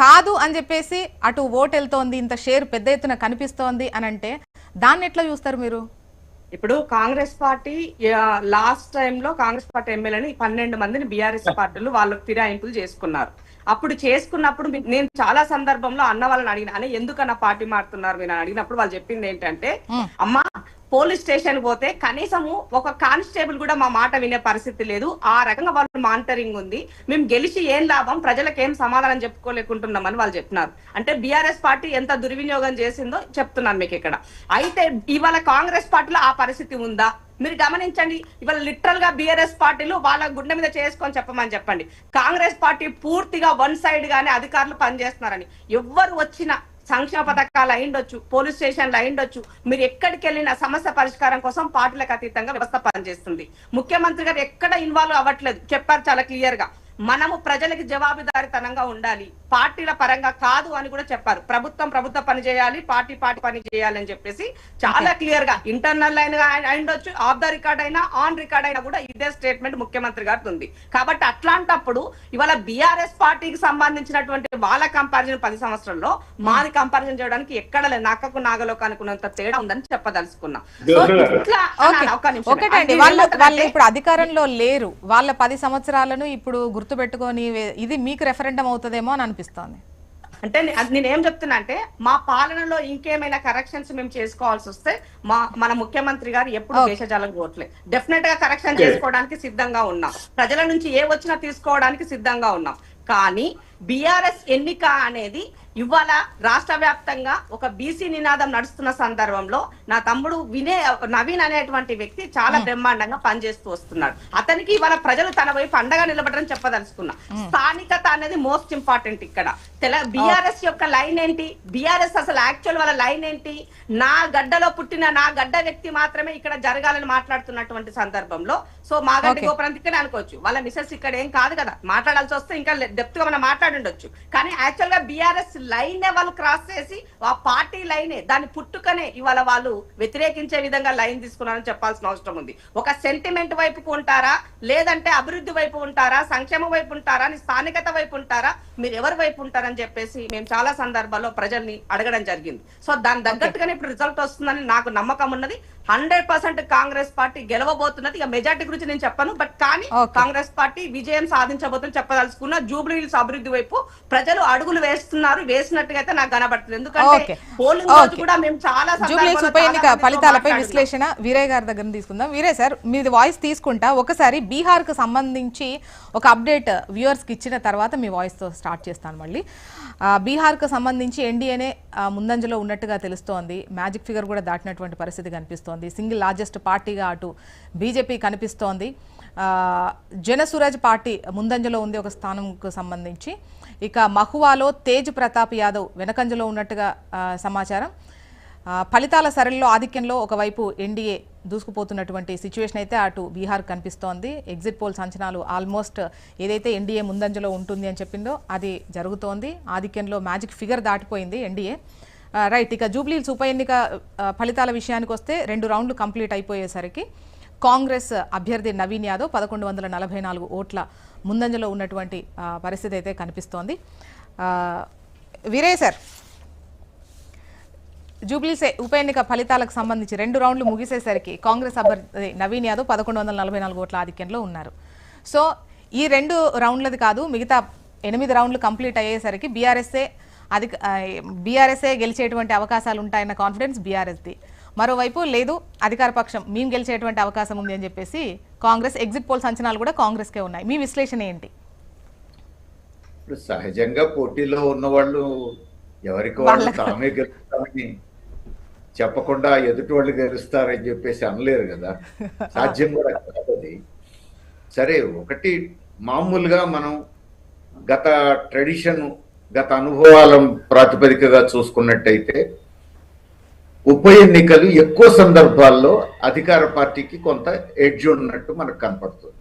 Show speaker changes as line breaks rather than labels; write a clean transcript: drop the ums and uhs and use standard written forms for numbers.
కాదు అని చెప్పేసి అటు ఓటు వెళ్తోంది, ఇంత షేర్ పెద్ద ఎత్తున కనిపిస్తోంది అని అంటే దాన్ని ఎట్లా చూస్తారు మీరు?
ఇప్పుడు కాంగ్రెస్ పార్టీ లాస్ట్ టైంలో కాంగ్రెస్ పార్టీ ఎమ్మెల్యేని 12 మందిని బీఆర్ఎస్ పార్టీలు వాళ్ళకు ఫిరాయింపులు చేసుకున్నారు. అప్పుడు చేసుకున్నప్పుడు నేను చాలా సందర్భంలో అన్న వాళ్ళని అడిగిన, అని ఎందుకన్నా పార్టీ మారుతున్నారు మీరు అడిగినప్పుడు వాళ్ళు చెప్పింది ఏంటంటే, అమ్మా పోలీస్ స్టేషన్ పోతే కనీసము ఒక కానిస్టేబుల్ కూడా మా మాట వినే పరిస్థితి లేదు, ఆ రకంగా వాళ్ళు మానిటరింగ్ ఉంది, మేము గెలిచి ఏం లాభం, ప్రజలకు ఏం సమాధానం చెప్పుకోలేకుంటున్నామని వాళ్ళు చెప్తున్నారు. అంటే బీఆర్ఎస్ పార్టీ ఎంత దుర్వినియోగం చేసిందో చెప్తున్నాను మీకు ఇక్కడ. అయితే ఇవాళ కాంగ్రెస్ పార్టీలో ఆ పరిస్థితి ఉందా మీరు గమనించండి. ఇవాళ లిటరల్ గా బీఆర్ఎస్ పార్టీలు వాళ్ళ గుండె మీద చేసుకొని చెప్పమని చెప్పండి. కాంగ్రెస్ పార్టీ పూర్తిగా వన్ సైడ్ గానే అధికారులు పనిచేస్తున్నారని, ఎవ్వరు వచ్చినా సంక్షేమ పథకాలు అయిండొచ్చు, పోలీస్ స్టేషన్లు అయిండొచ్చు, మీరు ఎక్కడికి వెళ్ళిన సమస్య పరిష్కారం కోసం పార్టీలకు అతీతంగా వ్యవస్థ పనిచేస్తుంది. ముఖ్యమంత్రి గారు ఎక్కడ ఇన్వాల్వ్ అవ్వట్లేదు, చెప్పారు చాలా క్లియర్ గా. మనము ప్రజలకి జవాబుదారితనంగా ఉండాలి, పార్టీల పరంగా కాదు అని కూడా చెప్పారు. ప్రభుత్వం ప్రభుత్వ పని చేయాలి, పార్టీ పార్టీ పని చేయాలి అని చెప్పేసి చాలా క్లియర్ గా ఇంటర్నల్ లైన్ గా అయిండొచ్చు, ఆఫ్ ద రికార్డ్ అయినా ఆన్ రికార్డ్ అయినా కూడా ఇదే స్టేట్మెంట్ ముఖ్యమంత్రి గారికి ఉంది. కాబట్టి అట్లాంటప్పుడు ఇవాళ బీఆర్ఎస్ పార్టీకి సంబంధించినటువంటి వాళ్ళ కంపారిజన్ 10 సంవత్సరంలో మాది కంపారిజన్ చేయడానికి ఎక్కడ లేదు, నక్కకు నాగలోకి అనుకున్నంత తేడా ఉందని చెప్పదలుచుకున్నా.
ఒకటండి, వాళ్ళు ఇప్పుడు అధికారంలో లేరు, వాళ్ళ 10 సంవత్సరాలను ఇప్పుడు గుర్తు పెట్టుకొని ఇది మీకు రెఫరెండం అవుతుందేమో అని అనిపిస్తోంది.
అంటే నేనేం చెప్తున్నా అంటే, మా పాలనలో ఇంకేమైనా కరెక్షన్స్ మేము చేసుకోవాల్సి వస్తే మన ముఖ్యమంత్రి గారు ఎప్పుడు దేశజాలం పోవట్లేదు, డెఫినెట్ గా కరెక్షన్ చేసుకోవడానికి సిద్ధంగా ఉన్నాం, ప్రజల నుంచి ఏ వచ్చినా తీసుకోవడానికి సిద్ధంగా ఉన్నాం. కానీ బీఆర్ఎస్ ఎన్నిక అనేది ఇవాళ రాష్ట్ర వ్యాప్తంగా ఒక బీసీ నినాదం నడుస్తున్న సందర్భంలో నా తమ్ముడు నవీన్ అనేటువంటి వ్యక్తి చాలా బ్రహ్మాండంగా పనిచేస్తూ వస్తున్నాడు. అతనికి ఇవాళ ప్రజలు తన వైపు అండగా నిలబడని చెప్పదలుచుకున్నా. స్థానికత అనేది మోస్ట్ ఇంపార్టెంట్ ఇక్కడ. బీఆర్ఎస్ యొక్క లైన్ ఏంటి, బీఆర్ఎస్ అసలు యాక్చువల్ వాళ్ళ లైన్ ఏంటి, నా గడ్డలో పుట్టిన నా గడ్డ వ్యక్తి మాత్రమే ఇక్కడ జరగాలని మాట్లాడుతున్నటువంటి సందర్భంలో, సో మా గడ్డ గోపురం ఇక్కడే అనుకోవచ్చు, వాళ్ళ మిసెస్ ఇక్కడ ఏం కాదు కదా, మాట్లాడాల్సి వస్తే ఇంకా డెప్త్ గా మనం మాట్లాడుండొచ్చు. కానీ యాక్చువల్ గా బీఆర్ఎస్ లైనే వాళ్ళు క్రాస్ చేసి ఆ పార్టీ లైనే దాన్ని పుట్టుకనే ఇవాళ వాళ్ళు వ్యతిరేకించే విధంగా లైన్ తీసుకున్నారని చెప్పాల్సిన అవసరం ఉంది. ఒక సెంటిమెంట్ వైపుకు ఉంటారా, లేదంటే అభివృద్ధి వైపు ఉంటారా, సంక్షేమం వైపు ఉంటారా, స్థానికత వైపు ఉంటారా, మీరు ఎవరి వైపు ఉంటారని చెప్పేసి మేము చాలా సందర్భాల్లో ప్రజల్ని అడగడం జరిగింది. సో దాని తగ్గట్టుగానే ఇప్పుడు రిజల్ట్ వస్తుందని నాకు నమ్మకం ఉన్నది. 100% కాంగ్రెస్ పార్టీ గెలవబోతున్నది. ఇక మెజార్టీ గురించి నేను చెప్పను, బట్ కానీ కాంగ్రెస్ పార్టీ విజయం సాధించబోతుందని చెప్పదలుచుకున్న. జూబ్లీ హిల్స్ అభివృద్ధి వైపు ప్రజలు అడుగులు వేస్తున్నారు, వేసినట్టుగా అయితే నాకు కనబడుతుంది. ఎందుకంటే పోలింగ్ రోజు కూడా మేము చాలా
ఉప ఎన్నిక ఫలితాలపై విశ్లేషణ వీరయ్య గారి దగ్గర తీసుకుందాం. వీరయ్య సార్, మీది వాయిస్ తీసుకుంటా. ఒకసారి బీహార్ కు సంబంధించి ఒక అప్డేట్ వ్యూవర్స్ కి ఇచ్చిన తర్వాత మీ వాయిస్ తో స్టార్ట్ చేస్తాను. మళ్ళీ బీహార్ కు సంబంధించి ఎన్డీఏనే ముందంజలో ఉన్నట్టుగా తెలుస్తోంది, మ్యాజిక్ ఫిగర్ కూడా దాటినటువంటి పరిస్థితి కనిపిస్తోంది. సింగిల్ లార్జెస్ట్ పార్టీగా అటు బీజేపీ కనిపిస్తోంది, జనసురాజ్ పార్టీ ముందంజలో ఉంది ఒక స్థానంకు సంబంధించి. ఇక మహువాలో తేజ్ ప్రతాప్ యాదవ్ వెనకంజలో ఉన్నట్టుగా సమాచారం. ఫలితాల సరళిలో ఆధిక్యంలో ఒకవైపు ఎన్డీఏ దూసుకుపోతున్నటువంటి సిచ్యువేషన్ అయితే అటు బీహార్ కనిపిస్తోంది. ఎగ్జిట్ పోల్స్ అంచనాలు ఆల్మోస్ట్ ఏదైతే ఎన్డీఏ ముందంజలో ఉంటుంది అని చెప్పిందో అది జరుగుతోంది. ఆధిక్యంలో మ్యాజిక్ ఫిగర్ దాటిపోయింది ఎన్డీఏ. రైట్, ఇక జూబ్లీ హిల్స్ ఉప ఎన్నిక ఫలితాల విషయానికి వస్తే 2 రౌండ్లు కంప్లీట్ అయిపోయేసరికి కాంగ్రెస్ అభ్యర్థి నవీన్ యాదవ్ 1144 ఓట్ల ముందంజలో ఉన్నటువంటి పరిస్థితి అయితే కనిపిస్తోంది. వీరయ్య సార్, జూబ్లీస్ ఉప ఎన్నిక ఫలితాలకు సంబంధించి 2 రౌండ్లు ముగిసేసరికి కాంగ్రెస్ అభ్యర్థి నవీన్ యాదవ్ 1144 ఓట్ల ఆధిక్యంలో ఉన్నారు. సో ఈ 2 రౌండ్లది కాదు, మిగతా 8 రౌండ్లు కంప్లీట్ అయ్యేసరికి బీఆర్ఎస్ఏ గెలిచేటువంటి అవకాశాలు ఉంటాయన్న కాన్ఫిడెన్స్ బీఆర్ఎస్ది. మరోవైపు లేదు, అధికార పక్షం మేము గెలిచేటువంటి అవకాశం ఉంది అని చెప్పేసి కాంగ్రెస్ ఎగ్జిట్ పోల్స్ అంచనాలు కూడా కాంగ్రెస్కే ఉన్నాయి. మీ విశ్లేషణ ఏంటి?
ఇప్పుడు సహజంగా పోటీలో ఉన్న వాళ్ళు ఎవరికి వాళ్ళు తామే గెలుస్తామని చెప్పకుండా ఎదుటి వాళ్ళు గెలుస్తారని చెప్పేసి అనలేరు కదా, సాధ్యం కూడా కాదు. సరే, ఒకటి మామూలుగా మనం గత ట్రెడిషన్, గత అనుభవాల ప్రాతిపదికగా చూసుకున్నట్టయితే ఉప ఎన్నికలు ఎక్కువ సందర్భాల్లో అధికార పార్టీకి కొంత ఎడ్జ్ ఉన్నట్టు మనకు కనపడుతుంది.